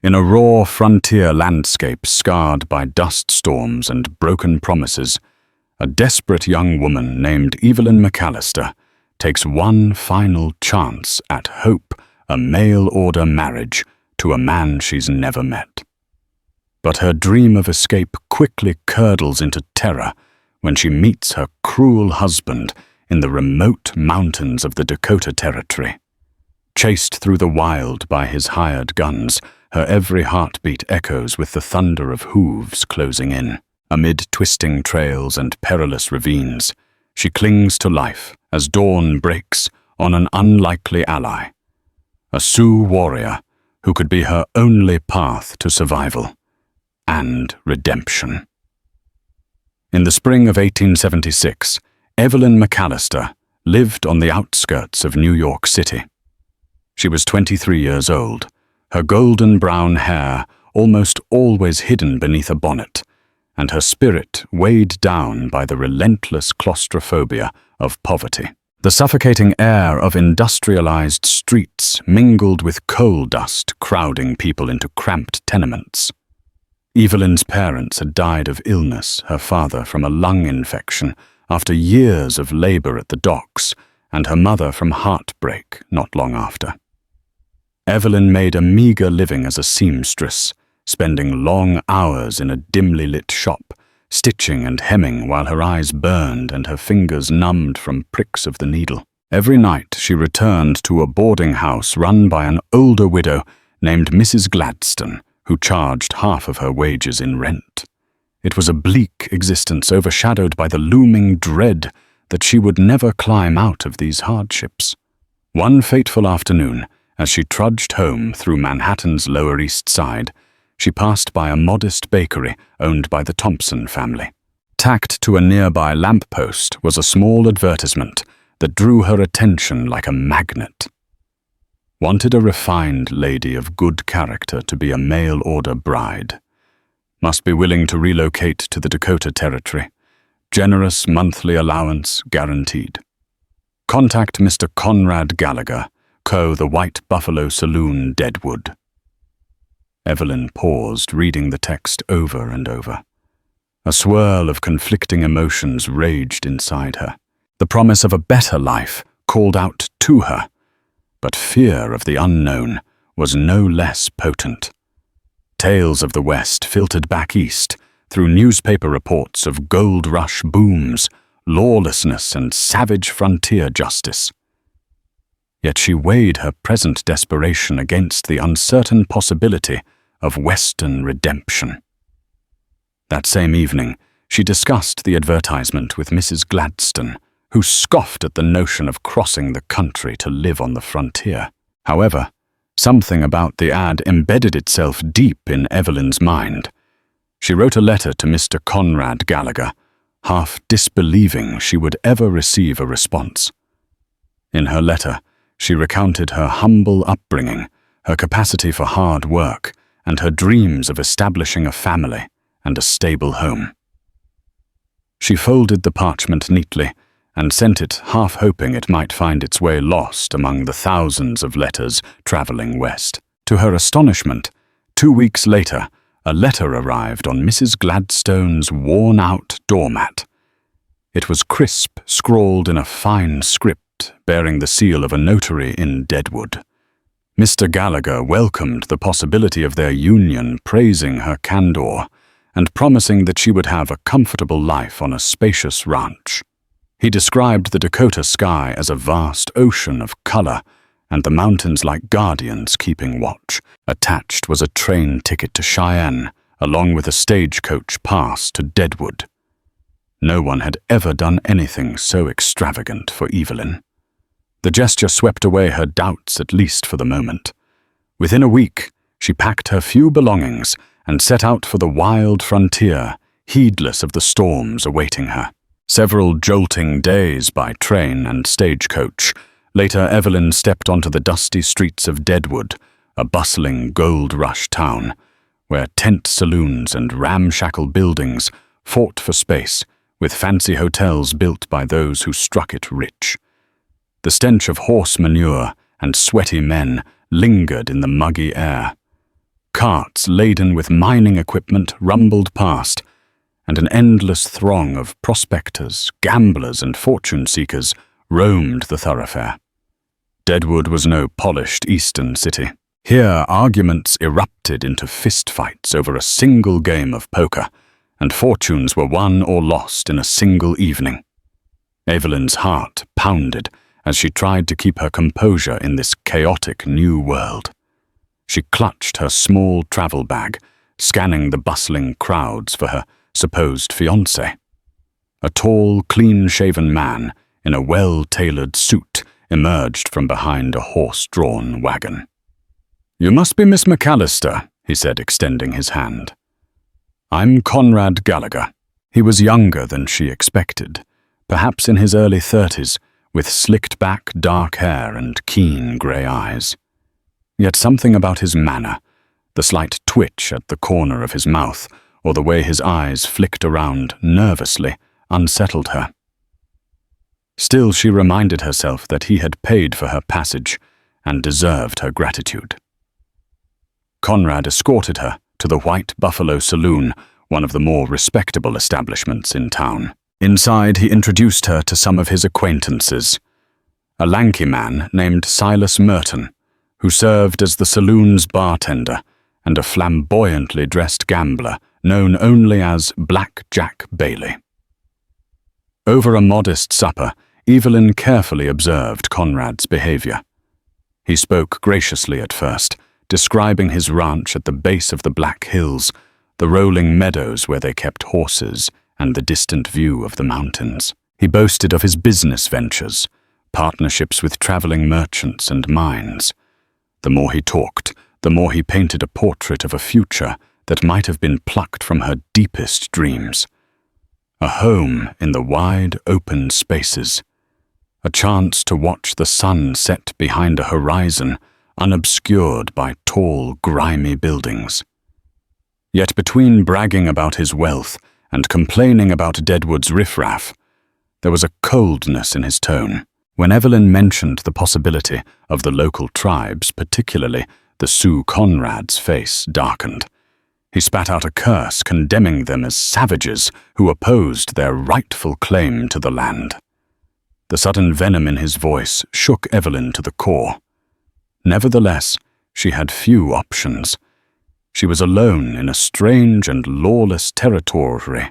In a raw frontier landscape scarred by dust storms and broken promises, a desperate young woman named Evelyn McAllister takes one final chance at hope, a mail-order marriage to a man she's never met. But her dream of escape quickly curdles into terror when she meets her cruel husband in the remote mountains of the Dakota Territory. Chased through the wild by his hired guns, her every heartbeat echoes with the thunder of hooves closing in. Amid twisting trails and perilous ravines, she clings to life as dawn breaks on an unlikely ally, a Sioux warrior who could be her only path to survival and redemption. In the spring of 1876, Evelyn McAllister lived on the outskirts of New York City. She was 23 years old, her golden brown hair almost always hidden beneath a bonnet, and her spirit weighed down by the relentless claustrophobia of poverty. The suffocating air of industrialized streets mingled with coal dust crowding people into cramped tenements. Evelyn's parents had died of illness, her father from a lung infection after years of labor at the docks, and her mother from heartbreak not long after. Evelyn made a meager living as a seamstress, spending long hours in a dimly lit shop, stitching and hemming while her eyes burned and her fingers numbed from pricks of the needle. Every night she returned to a boarding house run by an older widow named Mrs. Gladstone, who charged half of her wages in rent. It was a bleak existence overshadowed by the looming dread that she would never climb out of these hardships. One fateful afternoon, as she trudged home through Manhattan's Lower East Side, she passed by a modest bakery owned by the Thompson family. Tacked to a nearby lamppost was a small advertisement that drew her attention like a magnet. Wanted a refined lady of good character to be a mail-order bride. Must be willing to relocate to the Dakota Territory. Generous monthly allowance guaranteed. Contact Mr. Conrad Gallagher, Co. The White Buffalo Saloon, Deadwood. Evelyn paused, reading the text over and over. A swirl of conflicting emotions raged inside her. The promise of a better life called out to her, but fear of the unknown was no less potent. Tales of the West filtered back east through newspaper reports of gold rush booms, lawlessness, and savage frontier justice. Yet she weighed her present desperation against the uncertain possibility of Western redemption. That same evening, she discussed the advertisement with Mrs. Gladstone, who scoffed at the notion of crossing the country to live on the frontier. However, something about the ad embedded itself deep in Evelyn's mind. She wrote a letter to Mr. Conrad Gallagher, half disbelieving she would ever receive a response. In her letter, she recounted her humble upbringing, her capacity for hard work, and her dreams of establishing a family and a stable home. She folded the parchment neatly and sent it, half hoping it might find its way lost among the thousands of letters traveling west. To her astonishment, 2 weeks later, a letter arrived on Mrs. Gladstone's worn-out doormat. It was crisp, scrawled in a fine script, bearing the seal of a notary in Deadwood. Mr. Gallagher welcomed the possibility of their union, praising her candor and promising that she would have a comfortable life on a spacious ranch. He described the Dakota sky as a vast ocean of color and the mountains like guardians keeping watch. Attached was a train ticket to Cheyenne, along with a stagecoach pass to Deadwood. No one had ever done anything so extravagant for Evelyn. The gesture swept away her doubts, at least for the moment. Within a week, she packed her few belongings and set out for the wild frontier, heedless of the storms awaiting her. Several jolting days by train and stagecoach, later Evelyn stepped onto the dusty streets of Deadwood, a bustling gold rush town, where tent saloons and ramshackle buildings fought for space, with fancy hotels built by those who struck it rich. The stench of horse manure and sweaty men lingered in the muggy air. Carts laden with mining equipment rumbled past, and an endless throng of prospectors, gamblers, and fortune-seekers roamed the thoroughfare. Deadwood was no polished eastern city. Here, arguments erupted into fistfights over a single game of poker, and fortunes were won or lost in a single evening. Evelyn's heart pounded as she tried to keep her composure in this chaotic new world. She clutched her small travel bag, scanning the bustling crowds for her supposed fiancé. A tall, clean-shaven man in a well-tailored suit emerged from behind a horse-drawn wagon. "You must be Miss McAllister," he said, extending his hand. "I'm Conrad Gallagher." He was younger than she expected, perhaps in his early 30s, with slicked-back dark hair and keen grey eyes. Yet something about his manner, the slight twitch at the corner of his mouth, or the way his eyes flicked around nervously, unsettled her. Still, she reminded herself that he had paid for her passage and deserved her gratitude. Conrad escorted her to the White Buffalo Saloon, one of the more respectable establishments in town. Inside, he introduced her to some of his acquaintances. A lanky man named Silas Merton, who served as the saloon's bartender, and a flamboyantly dressed gambler known only as Black Jack Bailey. Over a modest supper, Evelyn carefully observed Conrad's behavior. He spoke graciously at first, describing his ranch at the base of the Black Hills, the rolling meadows where they kept horses, and the distant view of the mountains. He boasted of his business ventures, partnerships with traveling merchants and mines. The more he talked, the more he painted a portrait of a future that might have been plucked from her deepest dreams. A home in the wide, open spaces. A chance to watch the sun set behind a horizon unobscured by tall, grimy buildings. Yet between bragging about his wealth and complaining about Deadwood's riffraff, there was a coldness in his tone. When Evelyn mentioned the possibility of the local tribes, particularly the Sioux, Conrad's face darkened. He spat out a curse, condemning them as savages who opposed their rightful claim to the land. The sudden venom in his voice shook Evelyn to the core. Nevertheless, she had few options. She was alone in a strange and lawless territory,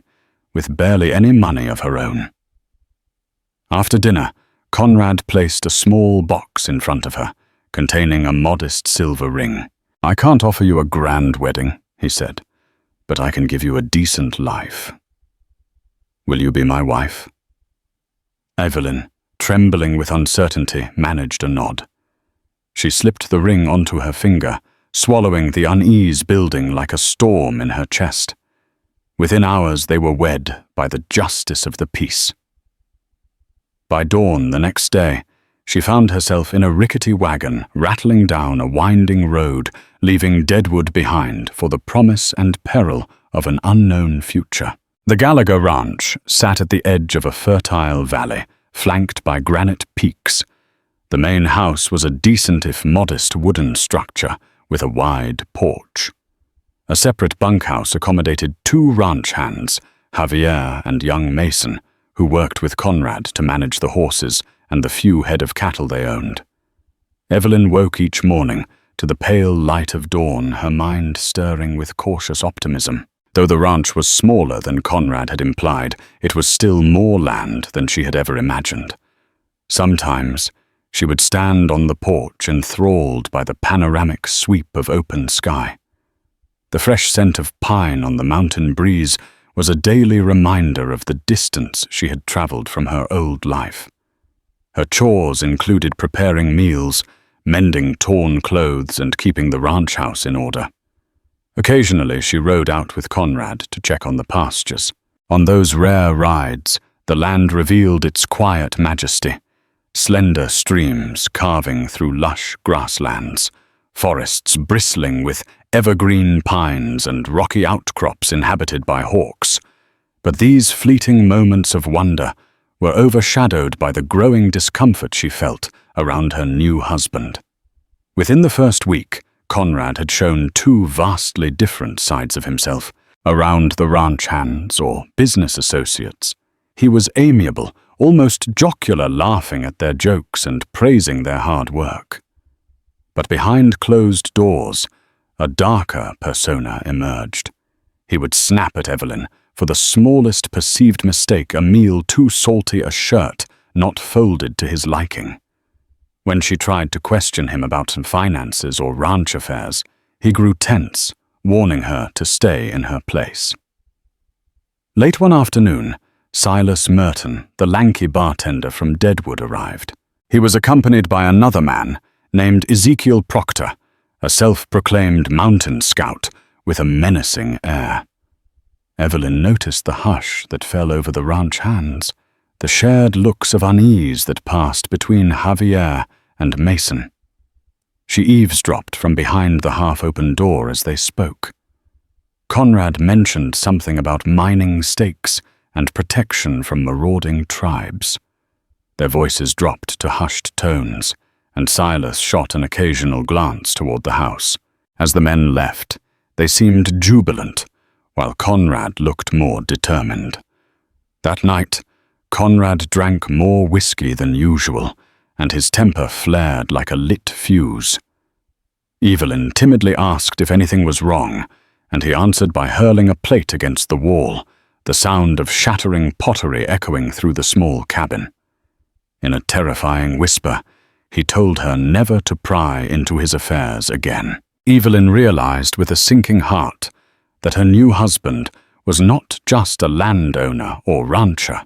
with barely any money of her own. After dinner, Conrad placed a small box in front of her, containing a modest silver ring. "I can't offer you a grand wedding," he said, "but I can give you a decent life. Will you be my wife?" Evelyn, trembling with uncertainty, managed a nod. She slipped the ring onto her finger, swallowing the unease building like a storm in her chest. Within hours they were wed by the justice of the peace. By dawn the next day, she found herself in a rickety wagon rattling down a winding road, leaving Deadwood behind for the promise and peril of an unknown future. The Gallagher Ranch sat at the edge of a fertile valley, flanked by granite peaks. The main house was a decent if modest wooden structure with a wide porch. A separate bunkhouse accommodated 2 ranch hands, Javier and young Mason, who worked with Conrad to manage the horses and the few head of cattle they owned. Evelyn woke each morning to the pale light of dawn, her mind stirring with cautious optimism. Though the ranch was smaller than Conrad had implied, it was still more land than she had ever imagined. Sometimes, she would stand on the porch enthralled by the panoramic sweep of open sky. The fresh scent of pine on the mountain breeze was a daily reminder of the distance she had traveled from her old life. Her chores included preparing meals, mending torn clothes, and keeping the ranch house in order. Occasionally, she rode out with Conrad to check on the pastures. On those rare rides, the land revealed its quiet majesty. Slender streams carving through lush grasslands, forests bristling with evergreen pines and rocky outcrops inhabited by hawks. But these fleeting moments of wonder were overshadowed by the growing discomfort she felt around her new husband. Within the first week, Conrad had shown two vastly different sides of himself. Around the ranch hands or business associates, he was amiable, almost jocular, laughing at their jokes and praising their hard work. But behind closed doors, a darker persona emerged. He would snap at Evelyn for the smallest perceived mistake, a meal too salty, a shirt not folded to his liking. When she tried to question him about some finances or ranch affairs, he grew tense, warning her to stay in her place. Late one afternoon, Silas Merton, the lanky bartender from Deadwood, arrived. He was accompanied by another man named Ezekiel Proctor, a self-proclaimed mountain scout with a menacing air. Evelyn noticed the hush that fell over the ranch hands, the shared looks of unease that passed between Javier and Mason. She eavesdropped from behind the half-open door as they spoke. Conrad mentioned something about mining stakes and protection from marauding tribes. Their voices dropped to hushed tones, and Silas shot an occasional glance toward the house. As the men left, they seemed jubilant, while Conrad looked more determined. That night, Conrad drank more whiskey than usual, and his temper flared like a lit fuse. Evelyn timidly asked if anything was wrong, and he answered by hurling a plate against the wall, the sound of shattering pottery echoing through the small cabin. In a terrifying whisper, he told her never to pry into his affairs again. Evelyn realized with a sinking heart that her new husband was not just a landowner or rancher,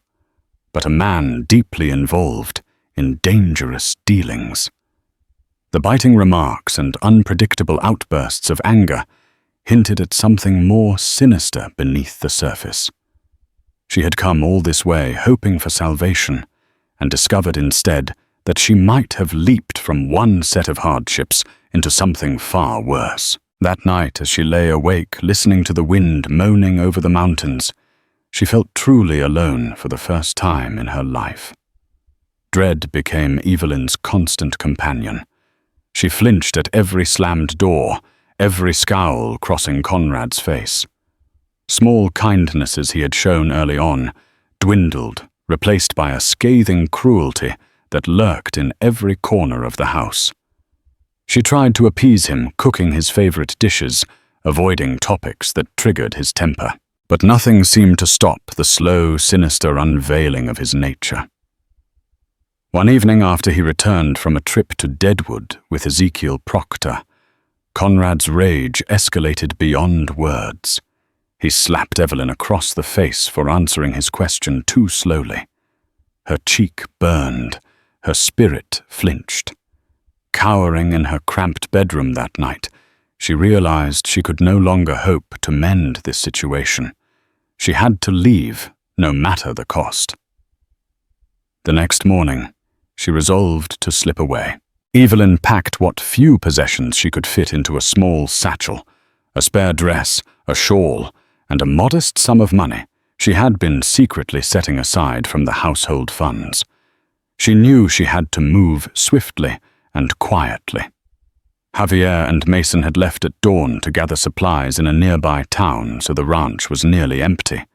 but a man deeply involved in dangerous dealings. The biting remarks and unpredictable outbursts of anger hinted at something more sinister beneath the surface. She had come all this way hoping for salvation, and discovered instead that she might have leaped from one set of hardships into something far worse. That night, as she lay awake, listening to the wind moaning over the mountains, she felt truly alone for the first time in her life. Dread became Evelyn's constant companion. She flinched at every slammed door, every scowl crossing Conrad's face. Small kindnesses he had shown early on dwindled, replaced by a scathing cruelty that lurked in every corner of the house. She tried to appease him, cooking his favorite dishes, avoiding topics that triggered his temper. But nothing seemed to stop the slow, sinister unveiling of his nature. One evening after he returned from a trip to Deadwood with Ezekiel Proctor, Conrad's rage escalated beyond words. He slapped Evelyn across the face for answering his question too slowly. Her cheek burned, her spirit flinched. Cowering in her cramped bedroom that night, she realized she could no longer hope to mend this situation. She had to leave, no matter the cost. The next morning, she resolved to slip away. Evelyn packed what few possessions she could fit into a small satchel, a spare dress, a shawl, and a modest sum of money she had been secretly setting aside from the household funds. She knew she had to move swiftly and quietly. Javier and Mason had left at dawn to gather supplies in a nearby town, so the ranch was nearly empty.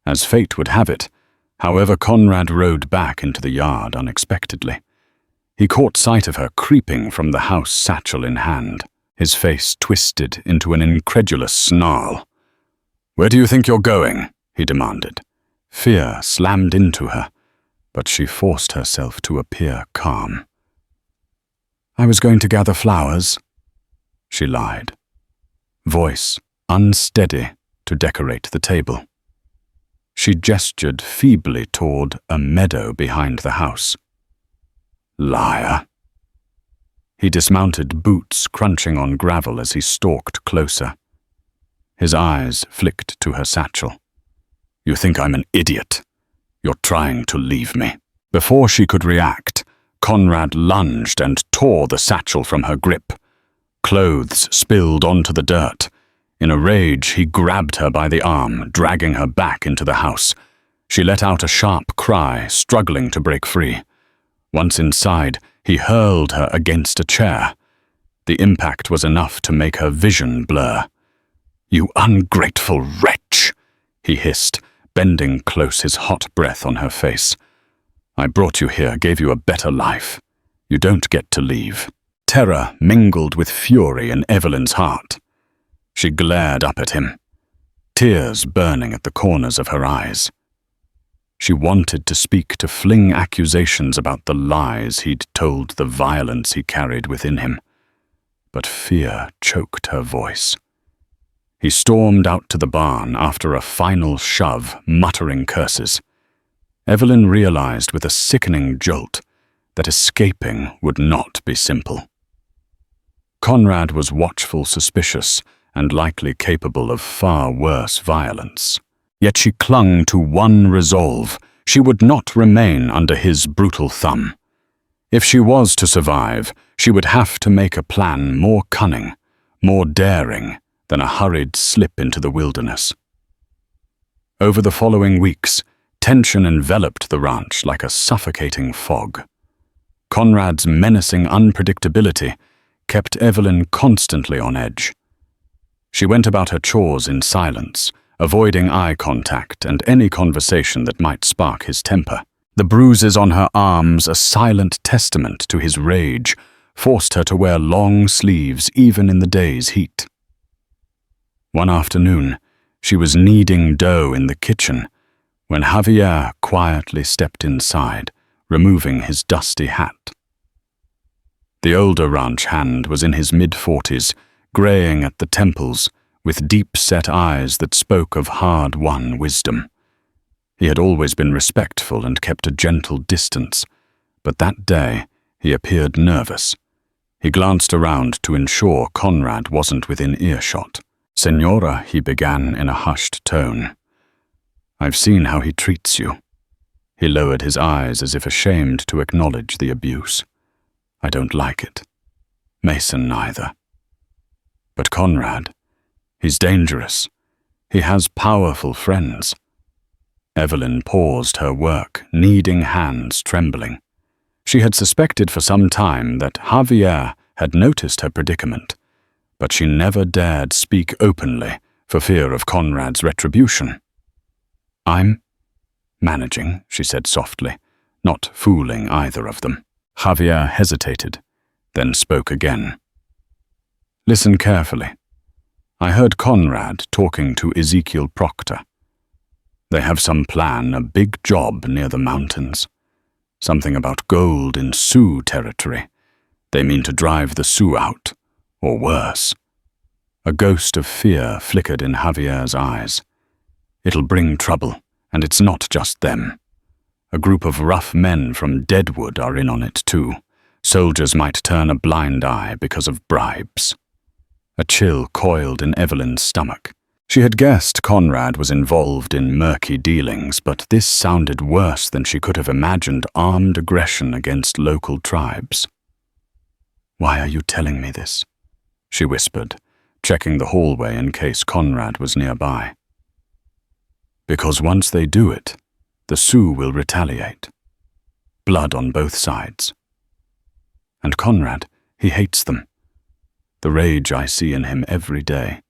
As fate would have it, however, Conrad rode back into the yard unexpectedly. He caught sight of her creeping from the house, satchel in hand. His face twisted into an incredulous snarl. "Where do you think you're going?" he demanded. Fear slammed into her, but she forced herself to appear calm. "I was going to gather flowers," she lied, voice unsteady to decorate the table. She gestured feebly toward a meadow behind the house. "Liar." He dismounted, boots crunching on gravel as he stalked closer. His eyes flicked to her satchel. "You think I'm an idiot? You're trying to leave me." Before she could react, Conrad lunged and tore the satchel from her grip. Clothes spilled onto the dirt. In a rage, he grabbed her by the arm, dragging her back into the house. She let out a sharp cry, struggling to break free. Once inside, he hurled her against a chair. The impact was enough to make her vision blur. "You ungrateful wretch," he hissed, bending close, his hot breath on her face. "I brought you here, gave you a better life. You don't get to leave." Terror mingled with fury in Evelyn's heart. She glared up at him, tears burning at the corners of her eyes. She wanted to speak, to fling accusations about the lies he'd told, the violence he carried within him. But fear choked her voice. He stormed out to the barn after a final shove, muttering curses. Evelyn realized with a sickening jolt that escaping would not be simple. Conrad was watchful, suspicious, and likely capable of far worse violence. Yet she clung to one resolve: she would not remain under his brutal thumb. If she was to survive, she would have to make a plan more cunning, more daring than a hurried slip into the wilderness. Over the following weeks, tension enveloped the ranch like a suffocating fog. Conrad's menacing unpredictability kept Evelyn constantly on edge. She went about her chores in silence, avoiding eye contact and any conversation that might spark his temper. The bruises on her arms, a silent testament to his rage, forced her to wear long sleeves even in the day's heat. One afternoon, she was kneading dough in the kitchen when Javier quietly stepped inside, removing his dusty hat. The older ranch hand was in his mid-40s, graying at the temples, with deep-set eyes that spoke of hard-won wisdom. He had always been respectful and kept a gentle distance, but that day he appeared nervous. He glanced around to ensure Conrad wasn't within earshot. "Senora," he began in a hushed tone, "I've seen how he treats you." He lowered his eyes as if ashamed to acknowledge the abuse. "I don't like it. Mason neither. But Conrad, he's dangerous. He has powerful friends." Evelyn paused her work, kneading hands trembling. She had suspected for some time that Javier had noticed her predicament, but she never dared speak openly for fear of Conrad's retribution. "I'm managing," she said softly, not fooling either of them. Javier hesitated, then spoke again. "Listen carefully. I heard Conrad talking to Ezekiel Proctor. They have some plan, a big job near the mountains. Something about gold in Sioux territory. They mean to drive the Sioux out, or worse." A ghost of fear flickered in Javier's eyes. "It'll bring trouble, and it's not just them. A group of rough men from Deadwood are in on it too. Soldiers might turn a blind eye because of bribes." A chill coiled in Evelyn's stomach. She had guessed Conrad was involved in murky dealings, but this sounded worse than she could have imagined: armed aggression against local tribes. "Why are you telling me this?" she whispered, checking the hallway in case Conrad was nearby. "Because once they do it, the Sioux will retaliate. Blood on both sides. And Conrad, he hates them. The rage I see in him every day.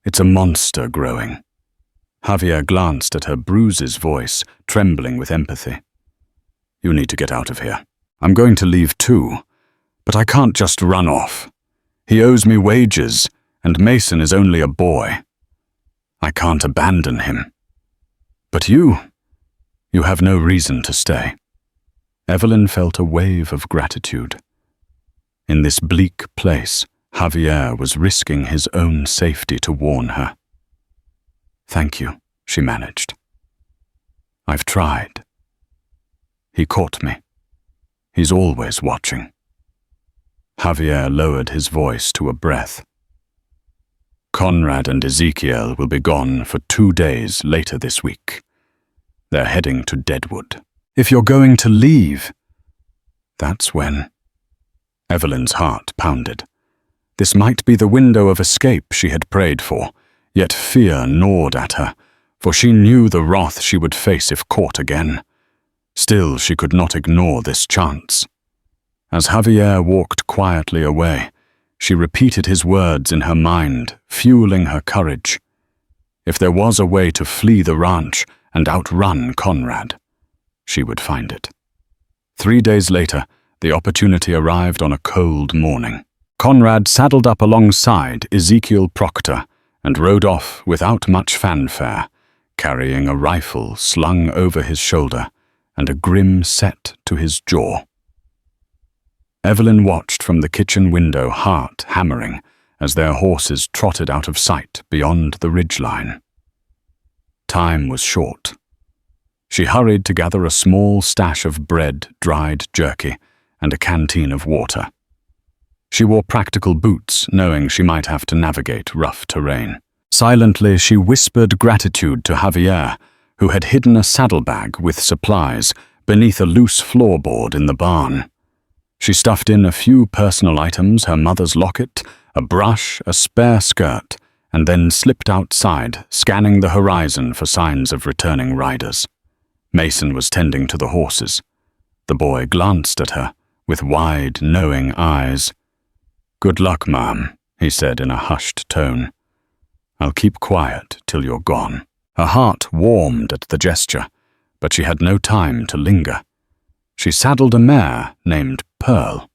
It's a monster growing." Javier glanced at her bruises, voice trembling with empathy. "You need to get out of here. I'm going to leave too, but I can't just run off. He owes me wages, and Mason is only a boy. I can't abandon him. But you have no reason to stay." Evelyn felt a wave of gratitude. In this bleak place, Javier was risking his own safety to warn her. "Thank you," she managed. "I've tried." He caught me. He's always watching. Javier lowered his voice to a breath. "Conrad and Ezekiel will be gone for 2 days later this week. They're heading to Deadwood." "If you're going to leave..." "That's when..." Evelyn's heart pounded. This might be the window of escape she had prayed for, yet fear gnawed at her, for she knew the wrath she would face if caught again. Still, she could not ignore this chance. As Javier walked quietly away, she repeated his words in her mind, fueling her courage. If there was a way to flee the ranch and outrun Conrad, she would find it. 3 days later, the opportunity arrived on a cold morning. Conrad saddled up alongside Ezekiel Proctor and rode off without much fanfare, carrying a rifle slung over his shoulder and a grim set to his jaw. Evelyn watched from the kitchen window, heart hammering, as their horses trotted out of sight beyond the ridgeline. Time was short. She hurried to gather a small stash of bread, dried jerky, and a canteen of water. She wore practical boots, knowing she might have to navigate rough terrain. Silently, she whispered gratitude to Javier, who had hidden a saddlebag with supplies beneath a loose floorboard in the barn. She stuffed in a few personal items, her mother's locket, a brush, a spare skirt, and then slipped outside, scanning the horizon for signs of returning riders. Mason was tending to the horses. The boy glanced at her with wide, knowing eyes. "Good luck, ma'am," he said in a hushed tone. "I'll keep quiet till you're gone." Her heart warmed at the gesture, but she had no time to linger. She saddled a mare named Pearl.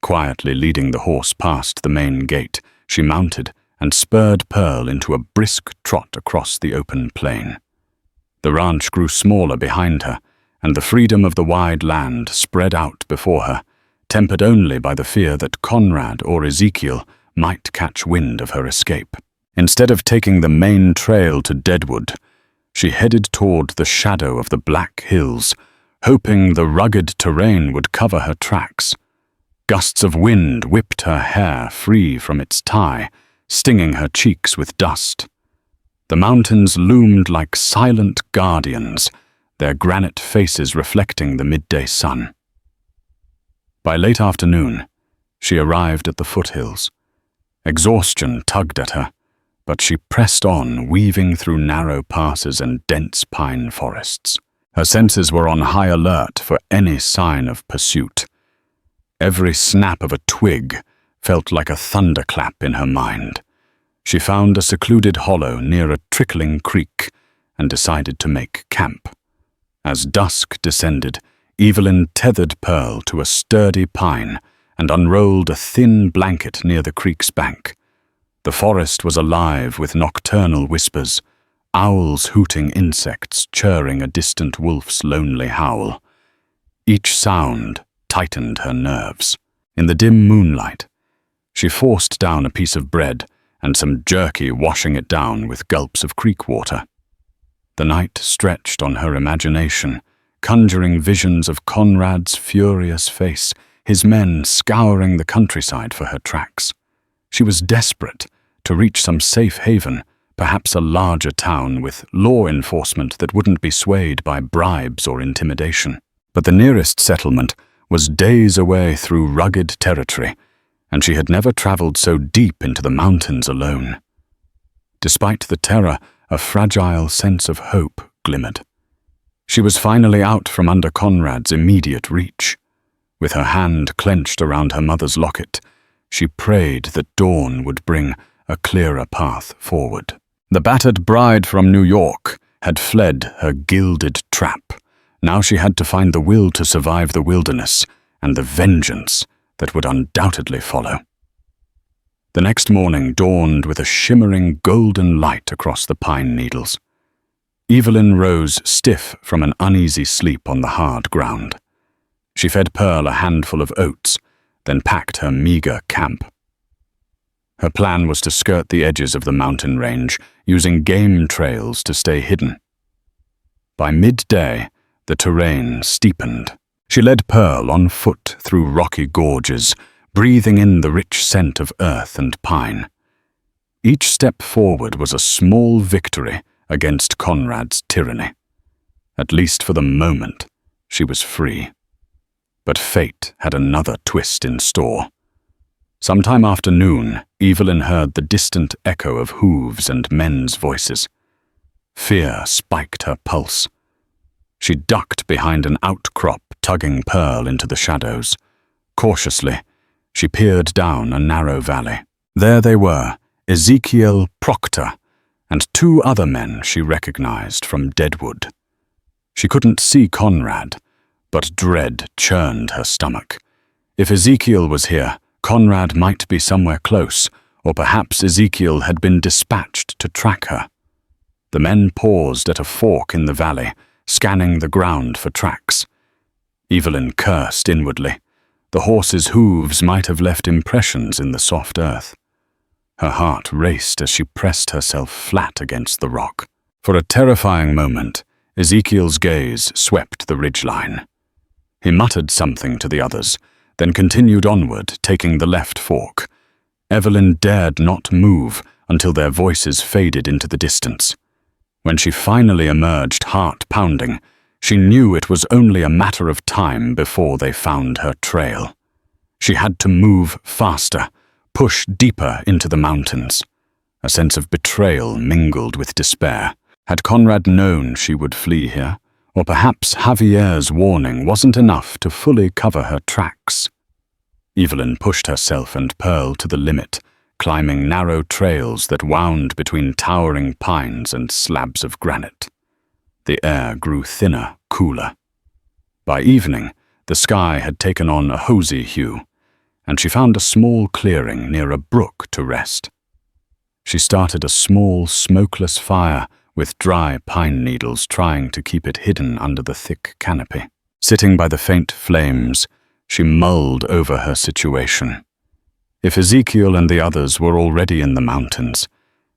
Quietly leading the horse past the main gate, she mounted and spurred Pearl into a brisk trot across the open plain. The ranch grew smaller behind her, and the freedom of the wide land spread out before her, tempered only by the fear that Conrad or Ezekiel might catch wind of her escape. Instead of taking the main trail to Deadwood, she headed toward the shadow of the Black Hills, hoping the rugged terrain would cover her tracks. Gusts of wind whipped her hair free from its tie, stinging her cheeks with dust. The mountains loomed like silent guardians, their granite faces reflecting the midday sun. By late afternoon, she arrived at the foothills. Exhaustion tugged at her, but she pressed on, weaving through narrow passes and dense pine forests. Her senses were on high alert for any sign of pursuit. Every snap of a twig felt like a thunderclap in her mind. She found a secluded hollow near a trickling creek and decided to make camp. As dusk descended, Evelyn tethered Pearl to a sturdy pine and unrolled a thin blanket near the creek's bank. The forest was alive with nocturnal whispers, owls hooting insects, churring a distant wolf's lonely howl. Each sound tightened her nerves. In the dim moonlight, she forced down a piece of bread and some jerky, washing it down with gulps of creek water. The night stretched on her imagination, conjuring visions of Conrad's furious face, his men scouring the countryside for her tracks. She was desperate to reach some safe haven, perhaps a larger town with law enforcement that wouldn't be swayed by bribes or intimidation. But the nearest settlement was days away through rugged territory, and she had never traveled so deep into the mountains alone. Despite the terror, a fragile sense of hope glimmered. She was finally out from under Conrad's immediate reach. With her hand clenched around her mother's locket, she prayed that dawn would bring a clearer path forward. The battered bride from New York had fled her gilded trap. Now she had to find the will to survive the wilderness and the vengeance that would undoubtedly follow. The next morning dawned with a shimmering golden light across the pine needles. Evelyn rose stiff from an uneasy sleep on the hard ground. She fed Pearl a handful of oats, then packed her meager camp. Her plan was to skirt the edges of the mountain range, using game trails to stay hidden. By midday, the terrain steepened. She led Pearl on foot through rocky gorges, breathing in the rich scent of earth and pine. Each step forward was a small victory against Conrad's tyranny. At least for the moment, she was free. But fate had another twist in store. Sometime after noon, Evelyn heard the distant echo of hooves and men's voices. Fear spiked her pulse. She ducked behind an outcrop, tugging Pearl into the shadows. Cautiously, she peered down a narrow valley. There they were, Ezekiel Proctor, and 2 other men she recognized from Deadwood. She couldn't see Conrad, but dread churned her stomach. If Ezekiel was here, Conrad might be somewhere close, or perhaps Ezekiel had been dispatched to track her. The men paused at a fork in the valley, scanning the ground for tracks. Evelyn cursed inwardly. The horse's hooves might have left impressions in the soft earth. Her heart raced as she pressed herself flat against the rock. For a terrifying moment, Ezekiel's gaze swept the ridgeline. He muttered something to the others, then continued onward, taking the left fork. Evelyn dared not move until their voices faded into the distance. When she finally emerged, heart pounding, she knew it was only a matter of time before they found her trail. She had to move faster, push deeper into the mountains. A sense of betrayal mingled with despair. Had Conrad known she would flee here? Or perhaps Javier's warning wasn't enough to fully cover her tracks. Evelyn pushed herself and Pearl to the limit, climbing narrow trails that wound between towering pines and slabs of granite. The air grew thinner, cooler. By evening, the sky had taken on a rosy hue, and she found a small clearing near a brook to rest. She started a small, smokeless fire with dry pine needles, trying to keep it hidden under the thick canopy. Sitting by the faint flames, she mulled over her situation. If Ezekiel and the others were already in the mountains,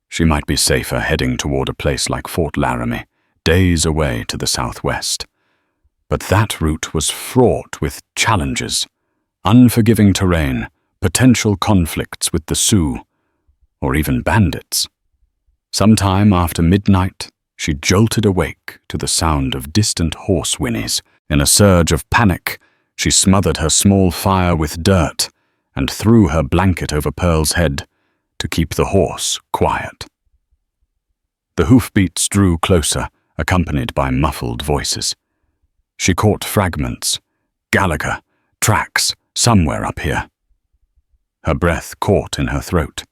she might be safer heading toward a place like Fort Laramie, days away to the southwest. But that route was fraught with challenges, unforgiving terrain, potential conflicts with the Sioux, or even bandits. Sometime after midnight, she jolted awake to the sound of distant horse whinnies. In a surge of panic, she smothered her small fire with dirt and threw her blanket over Pearl's head to keep the horse quiet. The hoofbeats drew closer, accompanied by muffled voices. She caught fragments. Gallagher, tracks, somewhere up here. Her breath caught in her throat.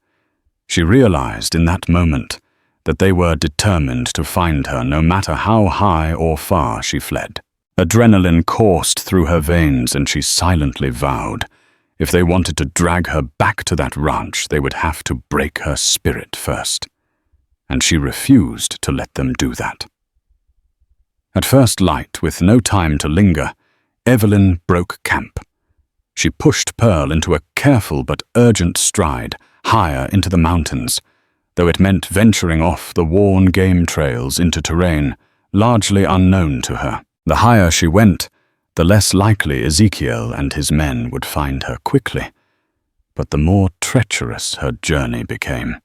She realized in that moment that they were determined to find her no matter how high or far she fled. Adrenaline coursed through her veins, and she silently vowed if they wanted to drag her back to that ranch, they would have to break her spirit first. And she refused to let them do that. At first light, with no time to linger, Evelyn broke camp. She pushed Pearl into a careful but urgent stride, higher into the mountains, though it meant venturing off the worn game trails into terrain largely unknown to her. The higher she went, the less likely Ezekiel and his men would find her quickly, but the more treacherous her journey became.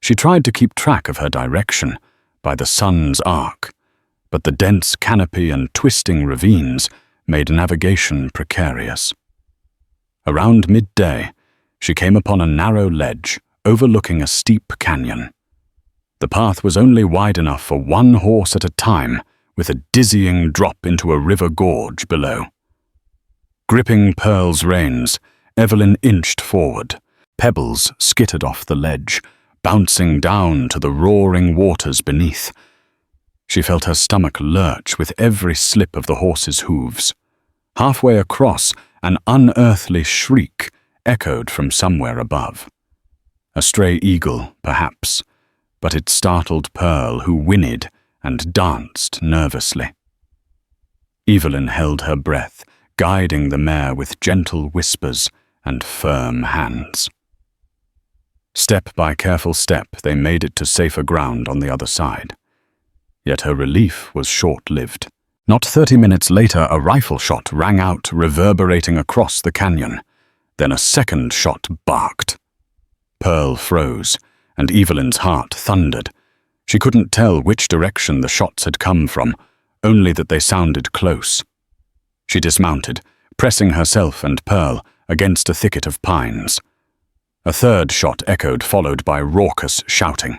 She tried to keep track of her direction by the sun's arc, but the dense canopy and twisting ravines made navigation precarious. Around midday, she came upon a narrow ledge overlooking a steep canyon. The path was only wide enough for one horse at a time, with a dizzying drop into a river gorge below. Gripping Pearl's reins, Evelyn inched forward. Pebbles skittered off the ledge, bouncing down to the roaring waters beneath. She felt her stomach lurch with every slip of the horse's hooves. Halfway across, an unearthly shriek echoed from somewhere above. A stray eagle, perhaps, but it startled Pearl, who whinnied and danced nervously. Evelyn held her breath, guiding the mare with gentle whispers and firm hands. Step by careful step, they made it to safer ground on the other side. Yet her relief was short-lived. Not 30 minutes later, a rifle shot rang out, reverberating across the canyon. Then a second shot barked. Pearl froze, and Evelyn's heart thundered. She couldn't tell which direction the shots had come from, only that they sounded close. She dismounted, pressing herself and Pearl against a thicket of pines. A third shot echoed, followed by raucous shouting.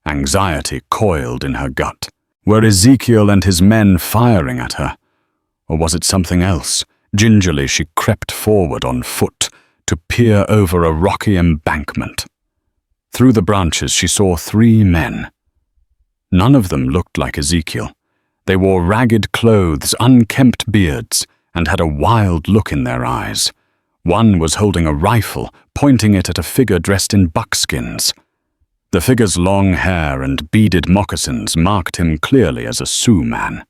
Anxiety coiled in her gut. Were Ezekiel and his men firing at her? Or was it something else, Gingerly she crept forward on foot to peer over a rocky embankment. Through the branches she saw 3 men. None of them looked like Ezekiel. They wore ragged clothes, unkempt beards, and had a wild look in their eyes. One was holding a rifle, pointing it at a figure dressed in buckskins. The figure's long hair and beaded moccasins marked him clearly as a Sioux man.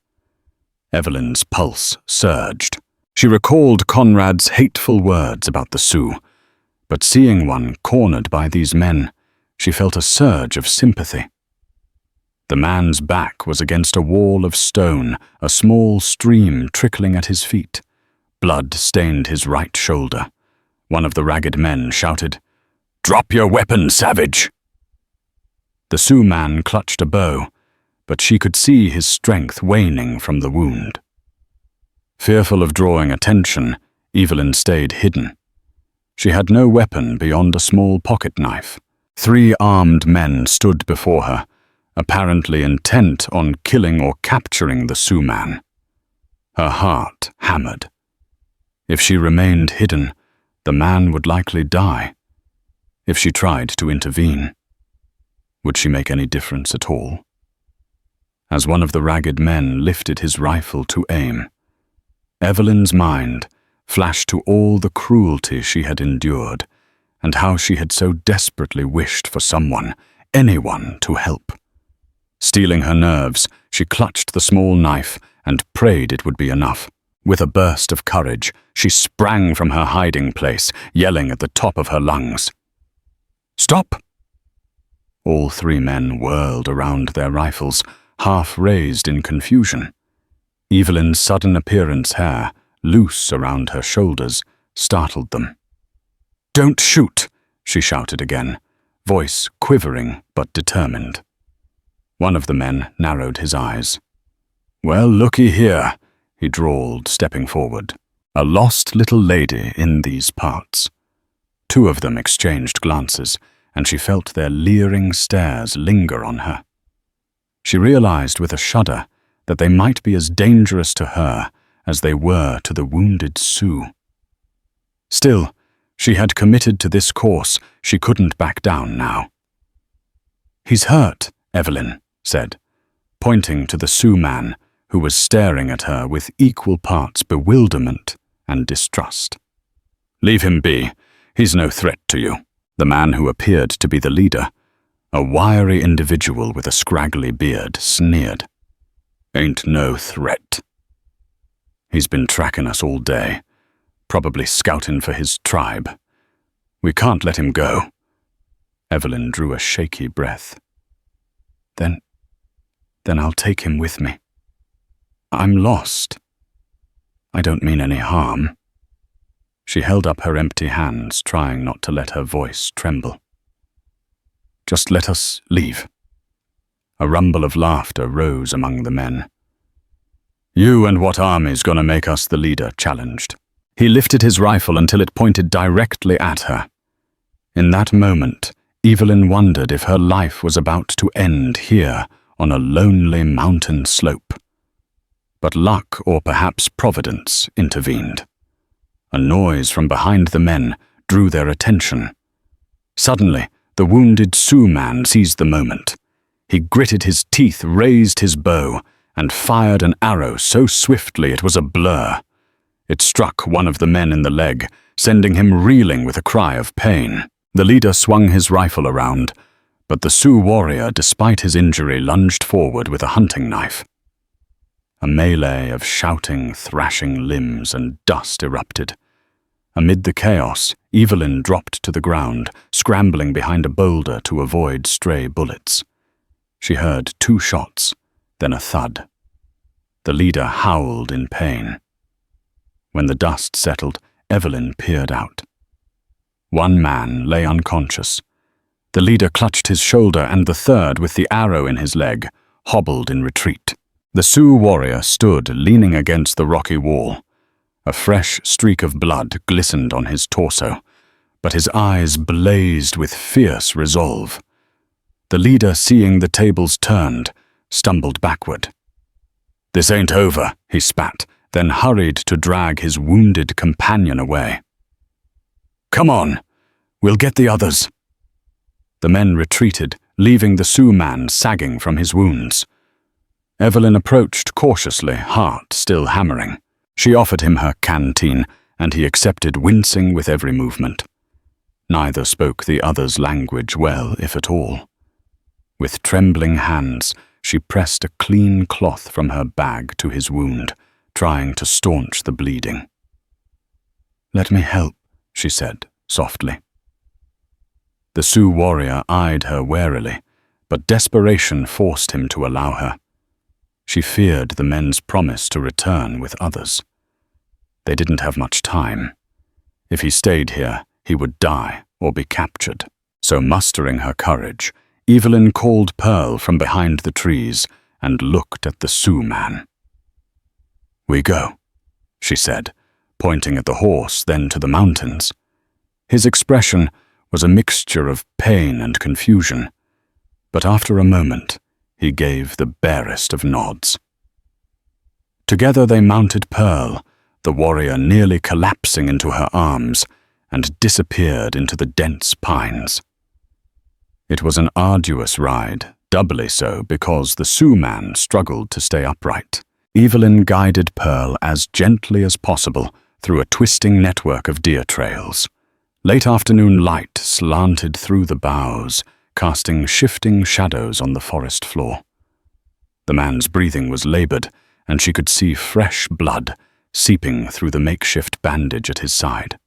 Evelyn's pulse surged. She recalled Conrad's hateful words about the Sioux, but seeing one cornered by these men, she felt a surge of sympathy. The man's back was against a wall of stone, a small stream trickling at his feet. Blood stained his right shoulder. One of the ragged men shouted, "Drop your weapon, savage!" The Sioux man clutched a bow, but she could see his strength waning from the wound. Fearful of drawing attention, Evelyn stayed hidden. She had no weapon beyond a small pocket knife. 3 armed men stood before her, apparently intent on killing or capturing the Sioux man. Her heart hammered. If she remained hidden, the man would likely die. If she tried to intervene, would she make any difference at all? As one of the ragged men lifted his rifle to aim, Evelyn's mind flashed to all the cruelty she had endured and how she had so desperately wished for someone, anyone, to help. Steeling her nerves, she clutched the small knife and prayed it would be enough. With a burst of courage, she sprang from her hiding place, yelling at the top of her lungs. "Stop!" All 3 men whirled around their rifles, half raised in confusion. Evelyn's sudden appearance, hair loose around her shoulders, startled them. "Don't shoot!" she shouted again, voice quivering but determined. One of the men narrowed his eyes. "Well, looky here," he drawled, stepping forward. "A lost little lady in these parts." 2 of them exchanged glances, and she felt their leering stares linger on her. She realized with a shudder that they might be as dangerous to her as they were to the wounded Sioux. Still, she had committed to this course. She couldn't back down now. "He's hurt," Evelyn said, pointing to the Sioux man who was staring at her with equal parts bewilderment and distrust. "Leave him be. He's no threat to you." The man who appeared to be the leader, a wiry individual with a scraggly beard, sneered. "Ain't no threat. He's been tracking us all day, probably scouting for his tribe. We can't let him go." Evelyn drew a shaky breath. Then I'll take him with me. I'm lost. I don't mean any harm." She held up her empty hands, trying not to let her voice tremble. "Just let us leave." A rumble of laughter rose among the men. "You and what army's gonna make us the leader?" challenged. He lifted his rifle until it pointed directly at her. In that moment, Evelyn wondered if her life was about to end here on a lonely mountain slope. But luck, or perhaps providence, intervened. A noise from behind the men drew their attention. Suddenly, the wounded Sioux man seized the moment. He gritted his teeth, raised his bow, and fired an arrow so swiftly it was a blur. It struck one of the men in the leg, sending him reeling with a cry of pain. The leader swung his rifle around, but the Sioux warrior, despite his injury, lunged forward with a hunting knife. A melee of shouting, thrashing limbs and dust erupted. Amid the chaos, Evelyn dropped to the ground, scrambling behind a boulder to avoid stray bullets. She heard 2 shots, then a thud. The leader howled in pain. When the dust settled, Evelyn peered out. One man lay unconscious. The leader clutched his shoulder, and the third, with the arrow in his leg, hobbled in retreat. The Sioux warrior stood leaning against the rocky wall. A fresh streak of blood glistened on his torso, but his eyes blazed with fierce resolve. The leader, seeing the tables turned, stumbled backward. "This ain't over," he spat, then hurried to drag his wounded companion away. "Come on, we'll get the others." The men retreated, leaving the Sioux man sagging from his wounds. Evelyn approached cautiously, heart still hammering. She offered him her canteen, and he accepted, wincing with every movement. Neither spoke the other's language well, if at all. With trembling hands, she pressed a clean cloth from her bag to his wound, trying to staunch the bleeding. "Let me help," she said, softly. The Sioux warrior eyed her warily, but desperation forced him to allow her. She feared the men's promise to return with others. They didn't have much time. If he stayed here, he would die or be captured. So mustering her courage, Evelyn called Pearl from behind the trees and looked at the Sioux man. "We go," she said, pointing at the horse, then to the mountains. His expression was a mixture of pain and confusion, but after a moment, he gave the barest of nods. Together they mounted Pearl, the warrior nearly collapsing into her arms, and disappeared into the dense pines. It was an arduous ride, doubly so because the Sioux man struggled to stay upright. Evelyn guided Pearl as gently as possible through a twisting network of deer trails. Late afternoon light slanted through the boughs, casting shifting shadows on the forest floor. The man's breathing was labored, and she could see fresh blood seeping through the makeshift bandage at his side.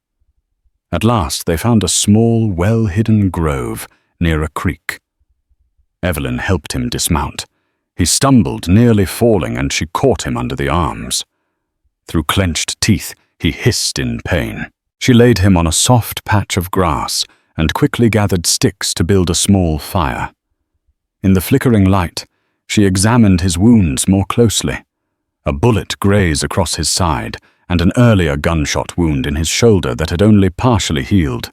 At last they found a small, well-hidden grove near a creek. Evelyn helped him dismount. He stumbled, nearly falling, and she caught him under the arms. Through clenched teeth, he hissed in pain. She laid him on a soft patch of grass and quickly gathered sticks to build a small fire. In the flickering light, she examined his wounds more closely. A bullet grazed across his side, and an earlier gunshot wound in his shoulder that had only partially healed.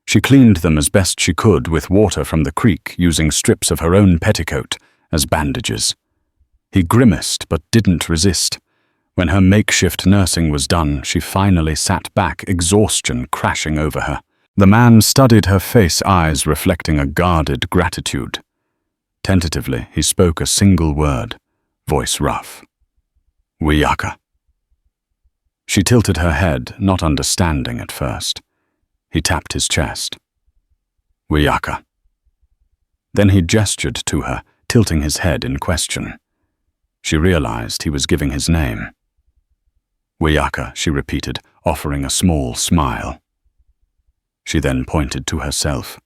She cleaned them as best she could with water from the creek, using strips of her own petticoat as bandages. He grimaced but didn't resist. When her makeshift nursing was done, she finally sat back, exhaustion crashing over her. The man studied her face, eyes reflecting a guarded gratitude. Tentatively, he spoke a single word, voice rough. "Wiyaka." She tilted her head, not understanding at first. He tapped his chest. "Wiyaka." Then he gestured to her, tilting his head in question. She realized he was giving his name. "Wiyaka," she repeated, offering a small smile. She then pointed to herself.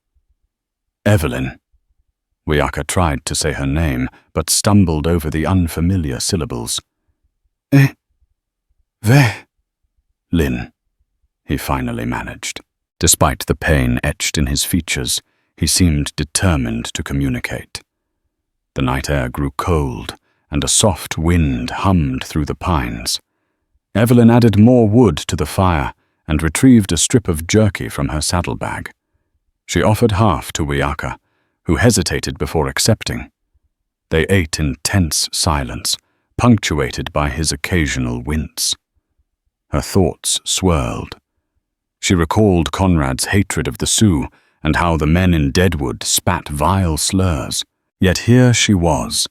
"Evelyn." Wiyaka tried to say her name, but stumbled over the unfamiliar syllables. Lynn, he finally managed. Despite the pain etched in his features, he seemed determined to communicate. The night air grew cold, and a soft wind hummed through the pines. Evelyn added more wood to the fire and retrieved a strip of jerky from her saddlebag. She offered half to Wiyaka, who hesitated before accepting. They ate in tense silence, punctuated by his occasional wince. Her thoughts swirled. She recalled Conrad's hatred of the Sioux and how the men in Deadwood spat vile slurs. Yet here she was,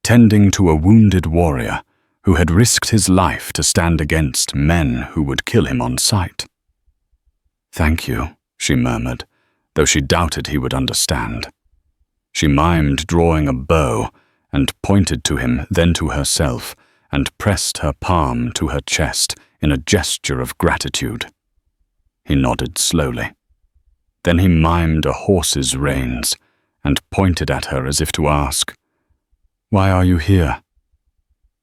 tending to a wounded warrior who had risked his life to stand against men who would kill him on sight. "Thank you," she murmured, though she doubted he would understand. She mimed drawing a bow and pointed to him, then to herself, and pressed her palm to her chest in a gesture of gratitude. He nodded slowly. Then he mimed a horse's reins and pointed at her as if to ask, "Why are you here?"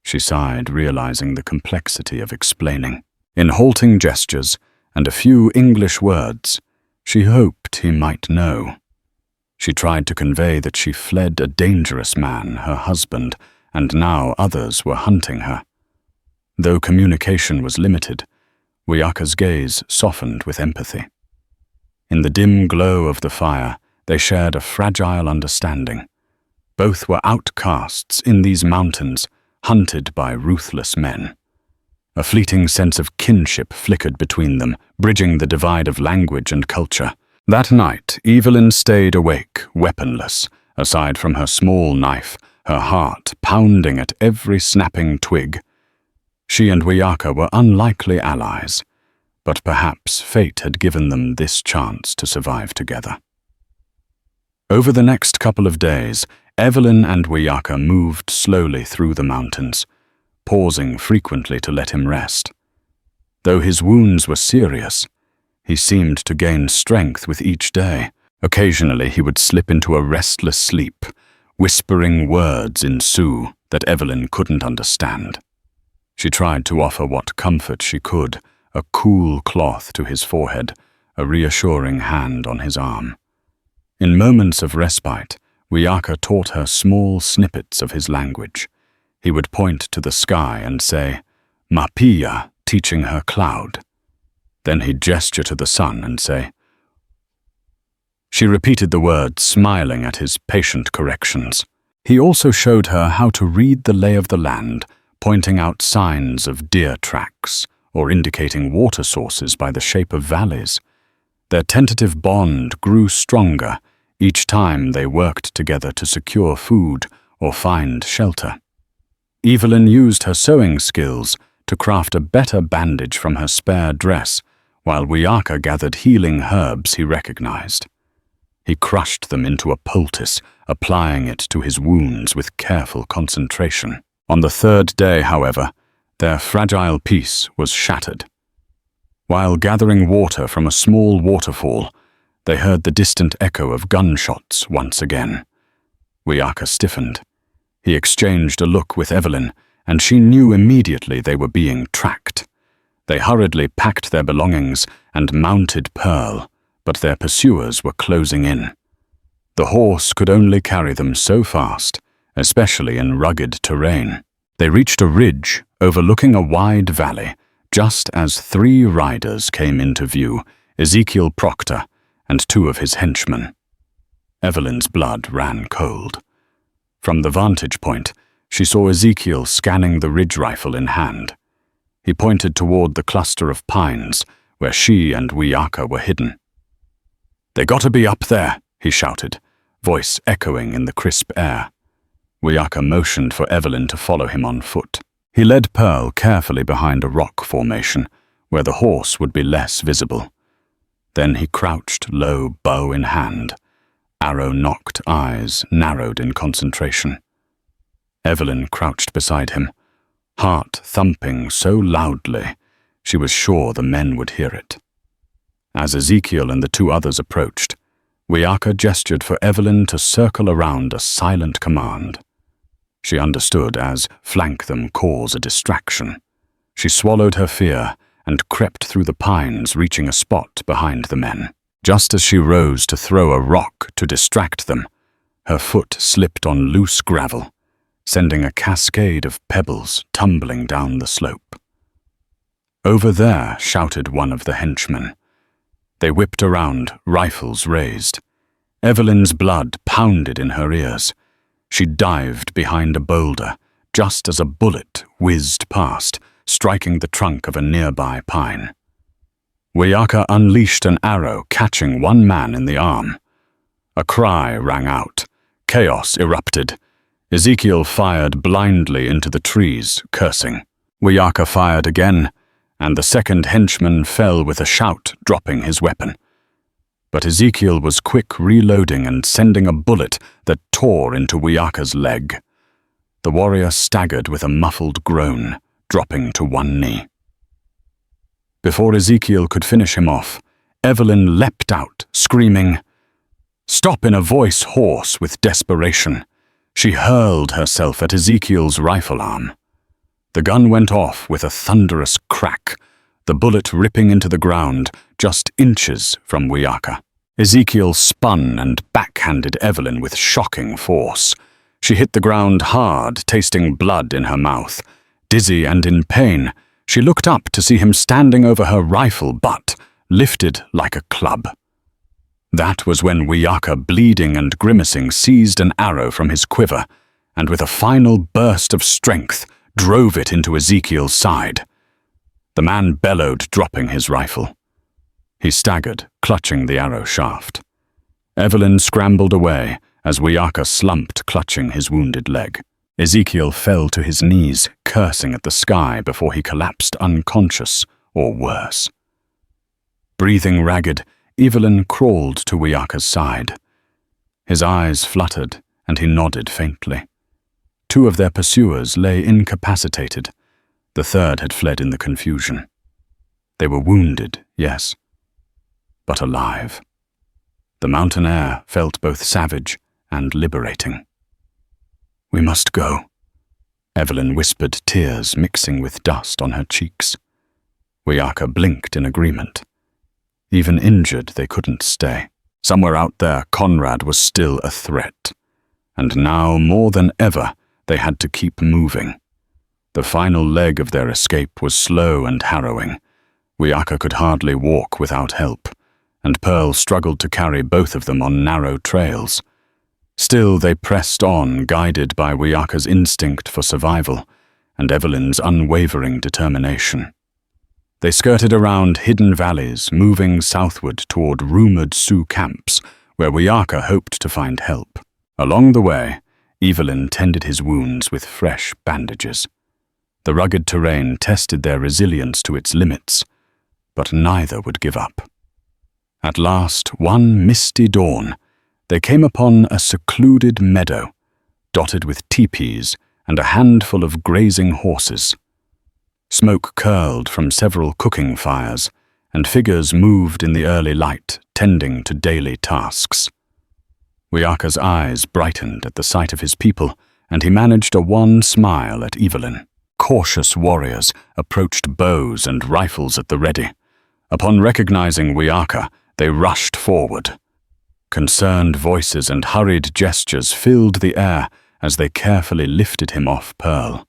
She sighed, realizing the complexity of explaining. In halting gestures and a few English words, she hoped he might know. She tried to convey that she fled a dangerous man, her husband, and now others were hunting her. Though communication was limited, Wiyaka's gaze softened with empathy. In the dim glow of the fire, they shared a fragile understanding. Both were outcasts in these mountains, hunted by ruthless men. A fleeting sense of kinship flickered between them, bridging the divide of language and culture. That night, Evelyn stayed awake, weaponless, aside from her small knife, her heart pounding at every snapping twig. She and Wiyaka were unlikely allies, but perhaps fate had given them this chance to survive together. Over the next couple of days, Evelyn and Wiyaka moved slowly through the mountains, pausing frequently to let him rest. Though his wounds were serious, he seemed to gain strength with each day. Occasionally he would slip into a restless sleep, whispering words in Sioux that Evelyn couldn't understand. She tried to offer what comfort she could, a cool cloth to his forehead, a reassuring hand on his arm. In moments of respite, Wiyaka taught her small snippets of his language. He would point to the sky and say, "Mapia," teaching her cloud. Then he'd gesture to the sun and say. She repeated the words, smiling at his patient corrections. He also showed her how to read the lay of the land, pointing out signs of deer tracks or indicating water sources by the shape of valleys. Their tentative bond grew stronger each time they worked together to secure food or find shelter. Evelyn used her sewing skills to craft a better bandage from her spare dress, while Wiyaka gathered healing herbs he recognized. He crushed them into a poultice, applying it to his wounds with careful concentration. On the third day, however, their fragile peace was shattered. While gathering water from a small waterfall, they heard the distant echo of gunshots once again. Wiyaka stiffened. He exchanged a look with Evelyn, and she knew immediately they were being tracked. They hurriedly packed their belongings and mounted Pearl, but their pursuers were closing in. The horse could only carry them so fast, especially in rugged terrain. They reached a ridge overlooking a wide valley, just as 3 riders came into view, Ezekiel Proctor and 2 of his henchmen. Evelyn's blood ran cold. From the vantage point, she saw Ezekiel scanning the ridge rifle in hand. He pointed toward the cluster of pines where she and Wiyaka were hidden. "They gotta be up there," he shouted, voice echoing in the crisp air. Wiyaka motioned for Evelyn to follow him on foot. He led Pearl carefully behind a rock formation, where the horse would be less visible. Then he crouched low, bow in hand, arrow-knocked eyes narrowed in concentration. Evelyn crouched beside him, heart thumping so loudly she was sure the men would hear it. As Ezekiel and the 2 others approached, Wiyaka gestured for Evelyn to circle around a silent command. She understood as flank them cause a distraction. She swallowed her fear and crept through the pines, reaching a spot behind the men. Just as she rose to throw a rock to distract them, her foot slipped on loose gravel, sending a cascade of pebbles tumbling down the slope. "Over there," shouted one of the henchmen. They whipped around, rifles raised. Evelyn's blood pounded in her ears. She dived behind a boulder, just as a bullet whizzed past, striking the trunk of a nearby pine. Wiyaka unleashed an arrow, catching one man in the arm. A cry rang out. Chaos erupted. Ezekiel fired blindly into the trees, cursing. Wiyaka fired again, and the second henchman fell with a shout, dropping his weapon. But Ezekiel was quick reloading and sending a bullet that tore into Wiyaka's leg. The warrior staggered with a muffled groan, dropping to one knee. Before Ezekiel could finish him off, Evelyn leapt out, screaming, "Stop!" in a voice hoarse with desperation. She hurled herself at Ezekiel's rifle arm. The gun went off with a thunderous crack, the bullet ripping into the ground just inches from Wiyaka. Ezekiel spun and backhanded Evelyn with shocking force. She hit the ground hard, tasting blood in her mouth. Dizzy and in pain, she looked up to see him standing over her rifle butt, lifted like a club. That was when Wiyaka, bleeding and grimacing, seized an arrow from his quiver, and with a final burst of strength, drove it into Ezekiel's side. The man bellowed, dropping his rifle. He staggered, clutching the arrow shaft. Evelyn scrambled away as Wiaka slumped, clutching his wounded leg. Ezekiel fell to his knees, cursing at the sky before he collapsed unconscious, or worse. Breathing ragged, Evelyn crawled to Wiaka's side. His eyes fluttered, and he nodded faintly. 2 of their pursuers lay incapacitated. The 3rd had fled in the confusion. They were wounded, yes, but alive. The mountain air felt both savage and liberating. "We must go," Evelyn whispered, tears mixing with dust on her cheeks. Wiaka blinked in agreement. Even injured, they couldn't stay. Somewhere out there, Conrad was still a threat. And now, more than ever, they had to keep moving. The final leg of their escape was slow and harrowing. Wiaka could hardly walk without help, and Pearl struggled to carry both of them on narrow trails. Still, they pressed on, guided by Wiaka's instinct for survival and Evelyn's unwavering determination. They skirted around hidden valleys, moving southward toward rumored Sioux camps, where Wiaka hoped to find help. Along the way, Evelyn tended his wounds with fresh bandages. The rugged terrain tested their resilience to its limits, but neither would give up. At last, one misty dawn, they came upon a secluded meadow, dotted with teepees and a handful of grazing horses. Smoke curled from several cooking fires, and figures moved in the early light, tending to daily tasks. Wiaka's eyes brightened at the sight of his people, and he managed a wan smile at Evelyn. Cautious warriors approached, bows and rifles at the ready. Upon recognizing Wiaka, they rushed forward. Concerned voices and hurried gestures filled the air as they carefully lifted him off Pearl.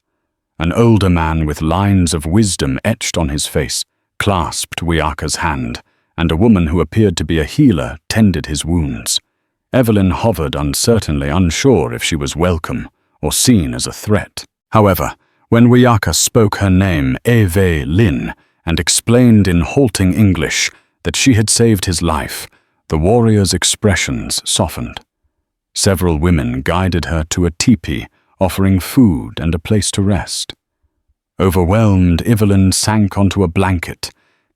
An older man with lines of wisdom etched on his face clasped Wiaka's hand, and a woman who appeared to be a healer tended his wounds. Evelyn hovered uncertainly, unsure if she was welcome or seen as a threat. However, when Wiaka spoke her name, Eve Lin, and explained in halting English that she had saved his life, the warrior's expressions softened. Several women guided her to a teepee, offering food and a place to rest. Overwhelmed, Evelyn sank onto a blanket,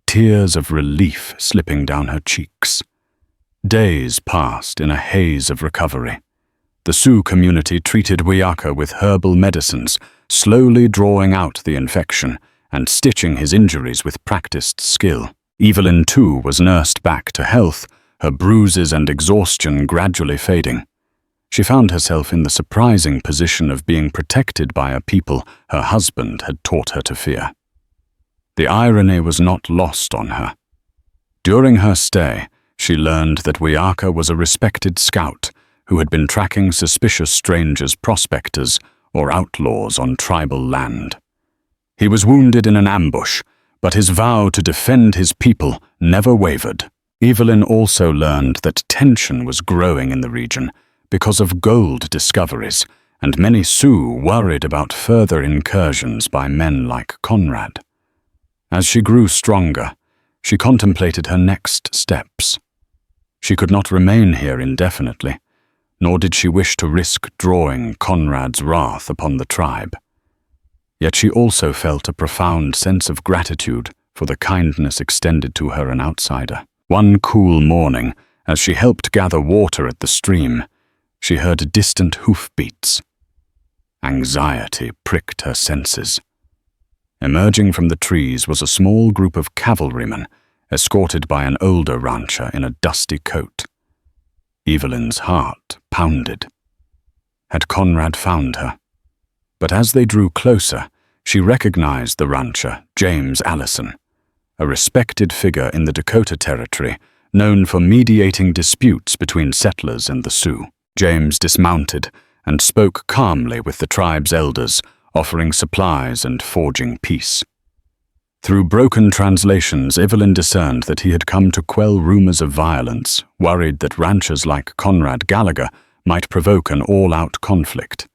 tears of relief slipping down her cheeks. Days passed in a haze of recovery. The Sioux community treated Wiaka with herbal medicines, slowly drawing out the infection and stitching his injuries with practiced skill. Evelyn, too, was nursed back to health, her bruises and exhaustion gradually fading. She found herself in the surprising position of being protected by a people her husband had taught her to fear. The irony was not lost on her. During her stay, she learned that Wiaka was a respected scout who had been tracking suspicious strangers, prospectors, or outlaws on tribal land. He was wounded in an ambush, but his vow to defend his people never wavered. Evelyn also learned that tension was growing in the region because of gold discoveries, and many Sioux worried about further incursions by men like Conrad. As she grew stronger, she contemplated her next steps. She could not remain here indefinitely, nor did she wish to risk drawing Conrad's wrath upon the tribe. Yet she also felt a profound sense of gratitude for the kindness extended to her, an outsider. One cool morning, as she helped gather water at the stream, she heard distant hoofbeats. Anxiety pricked her senses. Emerging from the trees was a small group of cavalrymen, escorted by an older rancher in a dusty coat. Evelyn's heart pounded. Had Conrad found her? But as they drew closer, she recognized the rancher, James Allison, a respected figure in the Dakota Territory, known for mediating disputes between settlers and the Sioux. James dismounted and spoke calmly with the tribe's elders, offering supplies and forging peace. Through broken translations, Evelyn discerned that he had come to quell rumors of violence, worried that ranchers like Conrad Gallagher might provoke an all-out conflict.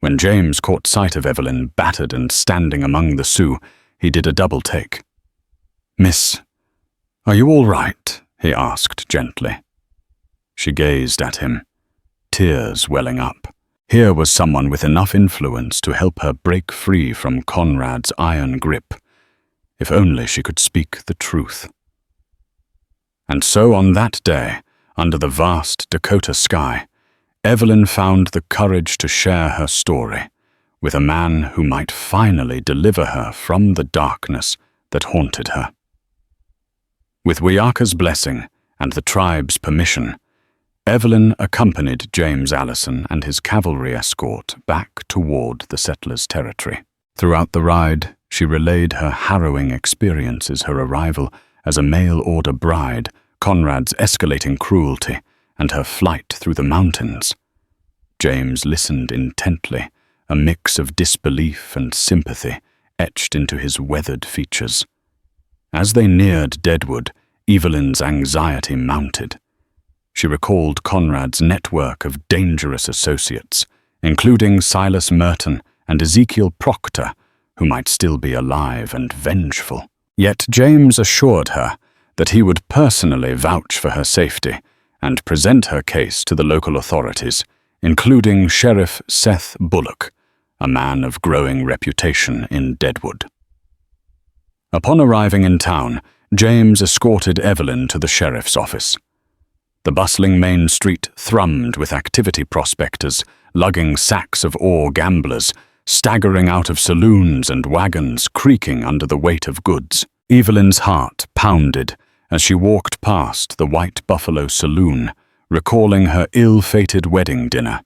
When James caught sight of Evelyn, battered and standing among the Sioux, he did a double take. "Miss, are you all right?" he asked gently. She gazed at him, tears welling up. Here was someone with enough influence to help her break free from Conrad's iron grip. If only she could speak the truth. And so on that day, under the vast Dakota sky, Evelyn found the courage to share her story with a man who might finally deliver her from the darkness that haunted her. With Wiyaka's blessing and the tribe's permission, Evelyn accompanied James Allison and his cavalry escort back toward the settlers' territory. Throughout the ride, she relayed her harrowing experiences, her arrival as a mail-order bride, Conrad's escalating cruelty, and her flight through the mountains. James listened intently, a mix of disbelief and sympathy etched into his weathered features. As they neared Deadwood, Evelyn's anxiety mounted. She recalled Conrad's network of dangerous associates, including Silas Merton and Ezekiel Proctor, who might still be alive and vengeful. Yet James assured her that he would personally vouch for her safety and present her case to the local authorities, including Sheriff Seth Bullock, a man of growing reputation in Deadwood. Upon arriving in town, James escorted Evelyn to the sheriff's office. The bustling main street thrummed with activity prospectors, lugging sacks of ore gamblers, staggering out of saloons and wagons creaking under the weight of goods. Evelyn's heart pounded as she walked past the White Buffalo Saloon, recalling her ill-fated wedding dinner.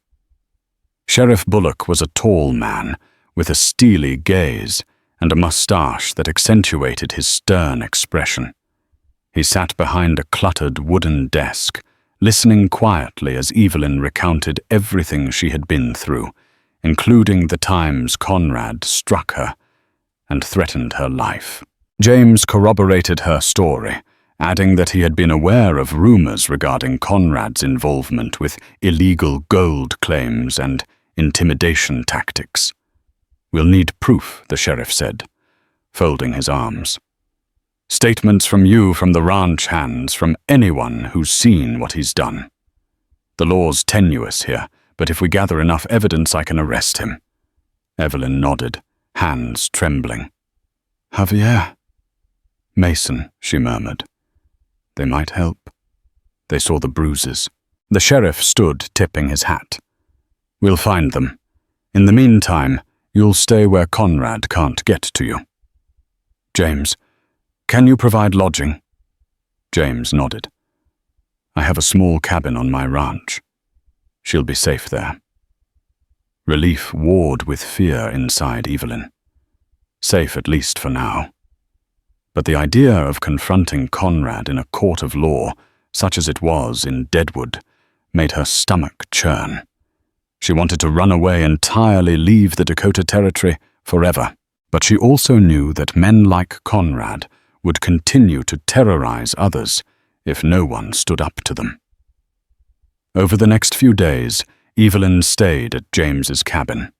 Sheriff Bullock was a tall man with a steely gaze and a mustache that accentuated his stern expression. He sat behind a cluttered wooden desk, listening quietly as Evelyn recounted everything she had been through, including the times Conrad struck her and threatened her life. James corroborated her story, adding that he had been aware of rumors regarding Conrad's involvement with illegal gold claims and intimidation tactics. "We'll need proof," the sheriff said, folding his arms. "Statements from you, from the ranch hands, from anyone who's seen what he's done. The law's tenuous here, but if we gather enough evidence, I can arrest him." Evelyn nodded, hands trembling. "Javier?" "Mason," she murmured. "They might help." They saw the bruises. The sheriff stood, tipping his hat. "We'll find them. In the meantime, you'll stay where Conrad can't get to you." "James, can you provide lodging?" James nodded. "I have a small cabin on my ranch. She'll be safe there." Relief warred with fear inside Evelyn. Safe at least for now. But the idea of confronting Conrad in a court of law, such as it was in Deadwood, made her stomach churn. She wanted to run away entirely, leave the Dakota Territory forever. But she also knew that men like Conrad would continue to terrorize others if no one stood up to them. Over the next few days, Evelyn stayed at James's cabin.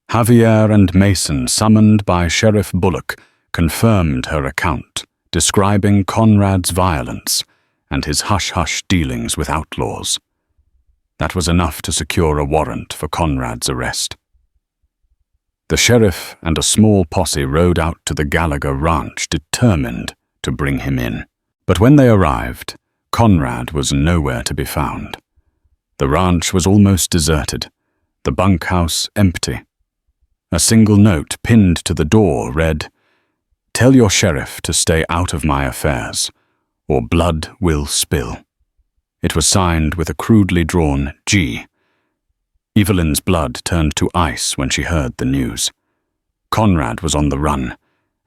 Javier and Mason, summoned by Sheriff Bullock, confirmed her account, describing Conrad's violence and his hush-hush dealings with outlaws. That was enough to secure a warrant for Conrad's arrest. The sheriff and a small posse rode out to the Gallagher ranch, determined to bring him in. But when they arrived, Conrad was nowhere to be found. The ranch was almost deserted, the bunkhouse empty. A single note pinned to the door read, "Tell your sheriff to stay out of my affairs, or blood will spill." It was signed with a crudely drawn G. Evelyn's blood turned to ice when she heard the news. Conrad was on the run,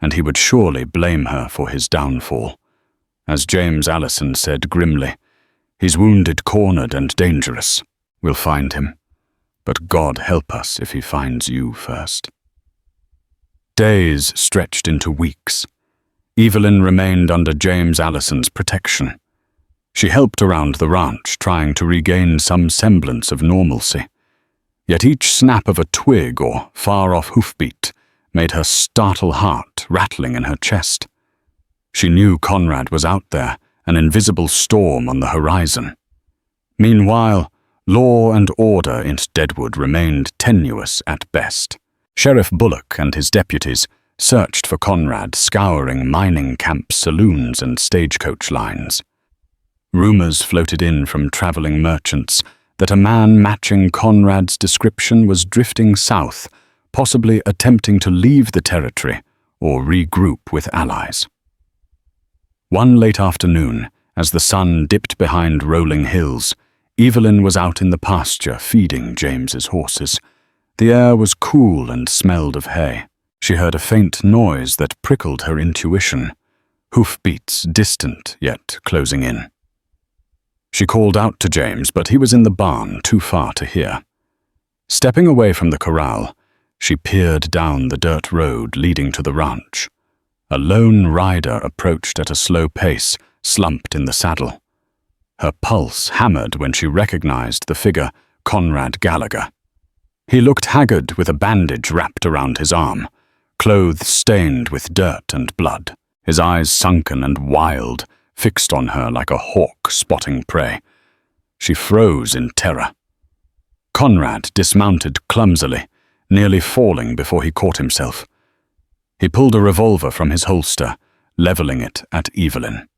and he would surely blame her for his downfall. As James Allison said grimly, "He's wounded, cornered, and dangerous. We'll find him. But God help us if he finds you first." Days stretched into weeks. Evelyn remained under James Allison's protection. She helped around the ranch, trying to regain some semblance of normalcy. Yet each snap of a twig or far-off hoofbeat made her startle heart rattling in her chest. She knew Conrad was out there, an invisible storm on the horizon. Meanwhile, law and order in Deadwood remained tenuous at best. Sheriff Bullock and his deputies searched for Conrad, scouring mining camps, saloons, and stagecoach lines. Rumors floated in from traveling merchants that a man matching Conrad's description was drifting south, possibly attempting to leave the territory or regroup with allies. One late afternoon, as the sun dipped behind rolling hills, Evelyn was out in the pasture feeding James's horses. The air was cool and smelled of hay. She heard a faint noise that prickled her intuition, hoofbeats distant yet closing in. She called out to James, but he was in the barn, too far to hear. Stepping away from the corral, she peered down the dirt road leading to the ranch. A lone rider approached at a slow pace, slumped in the saddle. Her pulse hammered when she recognized the figure, Conrad Gallagher. He looked haggard with a bandage wrapped around his arm, clothes stained with dirt and blood, his eyes sunken and wild, fixed on her like a hawk spotting prey. She froze in terror. Conrad dismounted clumsily, nearly falling before he caught himself. He pulled a revolver from his holster, leveling it at Evelyn.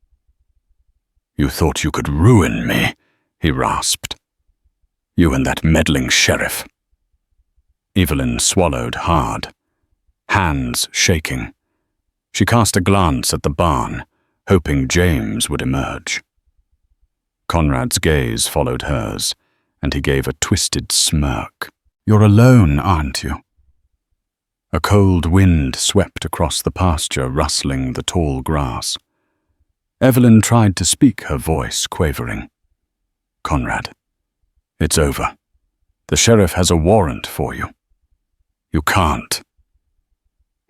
"You thought you could ruin me," he rasped. "You and that meddling sheriff." Evelyn swallowed hard, hands shaking. She cast a glance at the barn, hoping James would emerge. Conrad's gaze followed hers, and he gave a twisted smirk. "You're alone, aren't you?" A cold wind swept across the pasture, rustling the tall grass. Evelyn tried to speak, her voice quavering. "Conrad, it's over. The sheriff has a warrant for you. You can't."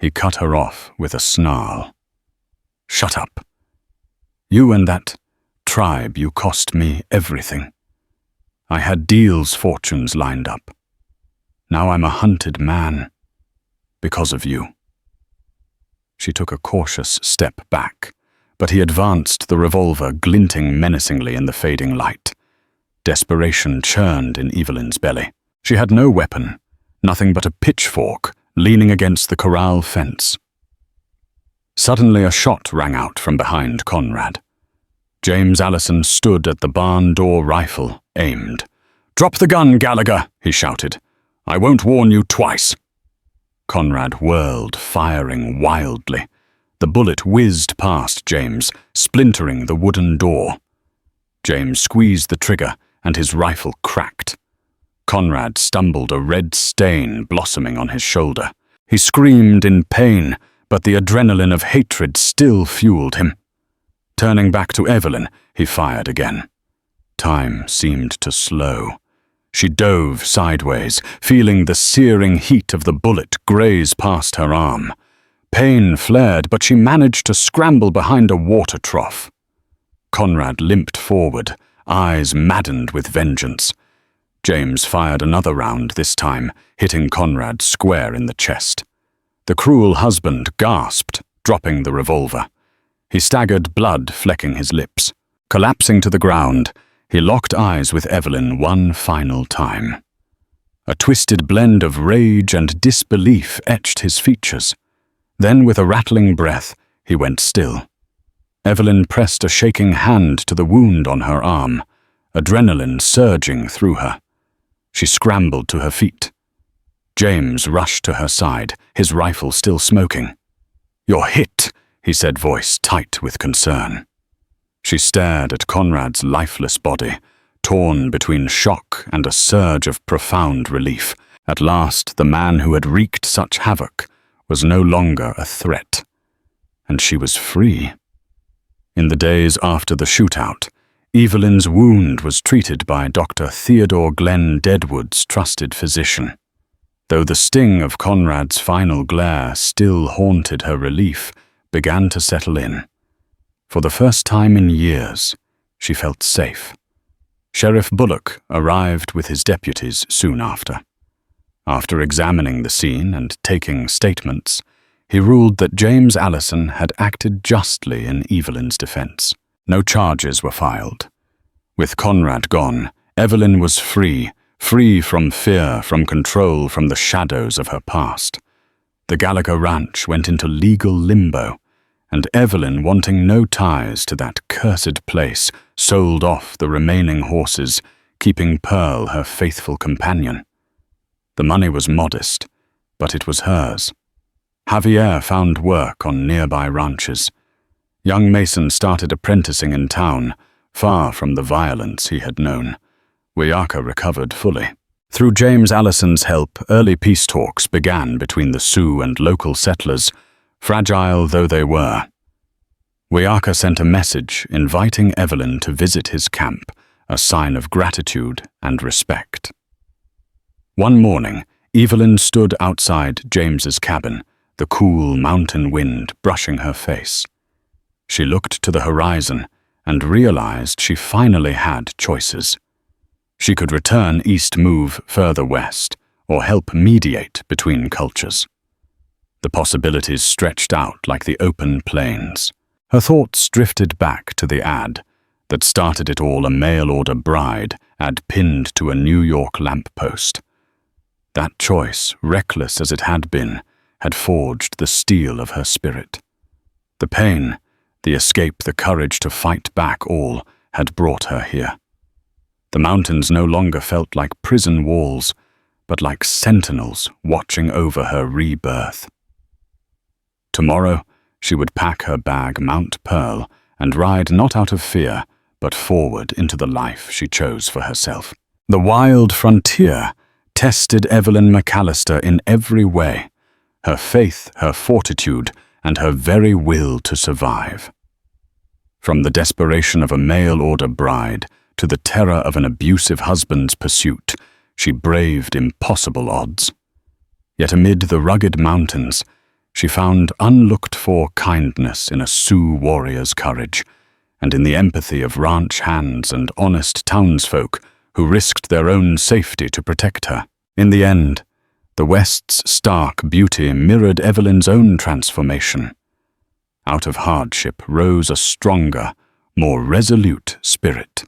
He cut her off with a snarl. "Shut up. You and that tribe, you cost me everything. I had deals, fortunes lined up. Now I'm a hunted man because of you." She took a cautious step back, but he advanced, the revolver glinting menacingly in the fading light. Desperation churned in Evelyn's belly. She had no weapon, nothing but a pitchfork leaning against the corral fence. Suddenly a shot rang out from behind Conrad. James Allison stood at the barn door, rifle aimed. "Drop the gun, Gallagher," he shouted. "I won't warn you twice." Conrad whirled, firing wildly. The bullet whizzed past James, splintering the wooden door. James squeezed the trigger, and his rifle cracked. Conrad stumbled, a red stain blossoming on his shoulder. He screamed in pain, but the adrenaline of hatred still fueled him. Turning back to Evelyn, he fired again. Time seemed to slow. She dove sideways, feeling the searing heat of the bullet graze past her arm. Pain flared, but she managed to scramble behind a water trough. Conrad limped forward, eyes maddened with vengeance. James fired another round this time, hitting Conrad square in the chest. The cruel husband gasped, dropping the revolver. He staggered, blood flecking his lips. Collapsing to the ground, he locked eyes with Evelyn one final time. A twisted blend of rage and disbelief etched his features. Then, with a rattling breath, he went still. Evelyn pressed a shaking hand to the wound on her arm, adrenaline surging through her. She scrambled to her feet. James rushed to her side, his rifle still smoking. "You're hit," he said, voice tight with concern. She stared at Conrad's lifeless body, torn between shock and a surge of profound relief. At last, the man who had wreaked such havoc was no longer a threat, and she was free. In the days after the shootout, Evelyn's wound was treated by Dr. Theodore Glenn Deadwood's trusted physician. Though the sting of Conrad's final glare still haunted her, relief began to settle in. For the first time in years, she felt safe. Sheriff Bullock arrived with his deputies soon after. After examining the scene and taking statements, he ruled that James Allison had acted justly in Evelyn's defense. No charges were filed. With Conrad gone, Evelyn was free from fear, from control, from the shadows of her past. The Gallagher ranch went into legal limbo, and Evelyn, wanting no ties to that cursed place, sold off the remaining horses, keeping Pearl her faithful companion. The money was modest, but it was hers. Javier found work on nearby ranches. Young Mason started apprenticing in town, far from the violence he had known. Wiyaka recovered fully. Through James Allison's help, early peace talks began between the Sioux and local settlers, fragile though they were. Wiyaka sent a message inviting Evelyn to visit his camp, a sign of gratitude and respect. One morning, Evelyn stood outside James's cabin, the cool mountain wind brushing her face. She looked to the horizon and realized she finally had choices. She could return east, move further west, or help mediate between cultures. The possibilities stretched out like the open plains. Her thoughts drifted back to the ad that started it all, a mail-order bride ad pinned to a New York lamppost. That choice, reckless as it had been, had forged the steel of her spirit. The pain, the escape, the courage to fight back all had brought her here. The mountains no longer felt like prison walls, but like sentinels watching over her rebirth. Tomorrow, she would pack her bag, mount Pearl, and ride not out of fear, but forward into the life she chose for herself. The wild frontier tested Evelyn McAllister in every way, her faith, her fortitude, and her very will to survive. From the desperation of a mail-order bride to the terror of an abusive husband's pursuit, she braved impossible odds. Yet amid the rugged mountains, she found unlooked-for kindness in a Sioux warrior's courage, and in the empathy of ranch hands and honest townsfolk who risked their own safety to protect her. In the end, the West's stark beauty mirrored Evelyn's own transformation. Out of hardship rose a stronger, more resolute spirit.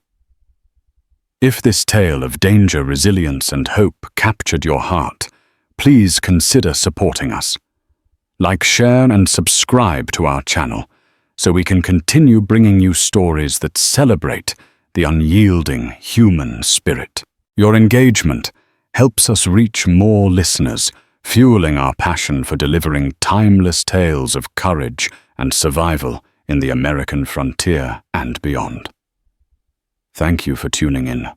If this tale of danger, resilience, and hope captured your heart, please consider supporting us. Like, share, and subscribe to our channel so we can continue bringing you stories that celebrate the unyielding human spirit. Your engagement helps us reach more listeners, fueling our passion for delivering timeless tales of courage and survival in the American frontier and beyond. Thank you for tuning in.